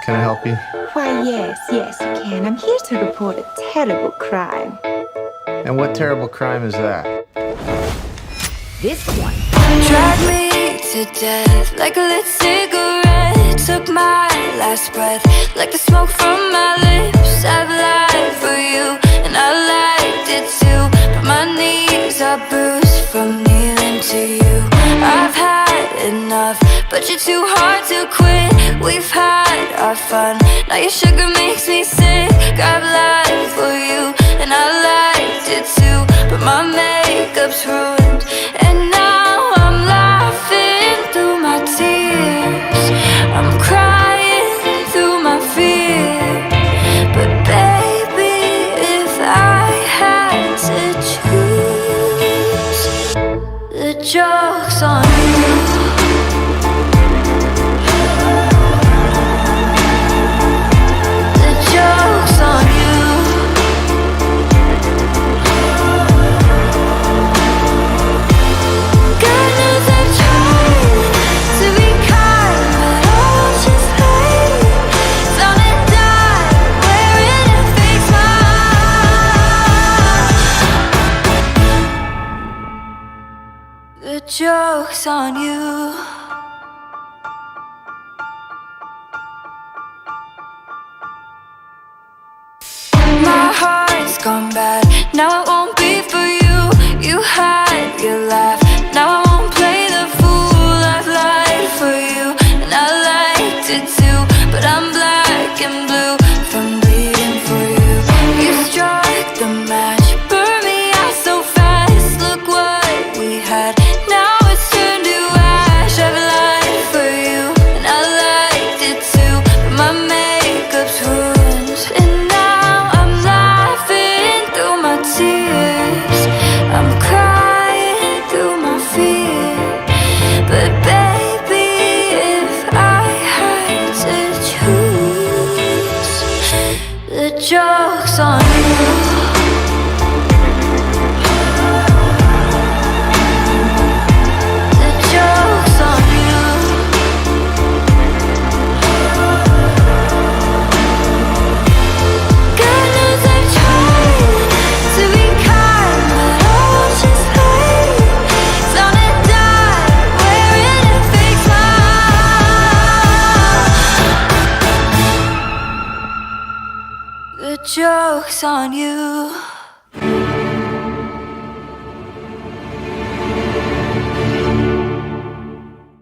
Can I help you? Why, yes, you can. I'm here to report a terrible crime. And what terrible crime is that? This one. Drag me to death like a lit cigarette. Took my last breath like the smoke from my lips. I've lied for you and I liked it too, but my knees are bruised from kneeling to you. I've had enough, but you're too hard to quit. We've had our fun, now your sugar makes me sick. I've lied for you and I liked it too, but my makeup's ruined and now I'm laughing through my tears. I'm crying through my fear. But baby, if I had to choose, the joke's on you. The joke's on you. God knows I'm trying to be kind, but I'll just hate. Gonna die wearing a fake smile. The joke's on you. My heart's gone bad, now it won't be for you. You had your laugh, now I won't play the fool. I've lied for you, and I liked it too, but I'm black and blue from bleeding for you. You struck the match, burned me out so fast. Look what we had, now it's turned to ash. I've lied for you, and I liked it too, but my makeup's ruined, and now I'm laughing through my tears. I'm crying through my fear. But baby, if I had to choose, the joke's on you. The joke's on you. God knows I'm trying to be kind, but I'll just hate. Gonna die wearing a fake smile. The joke's on you.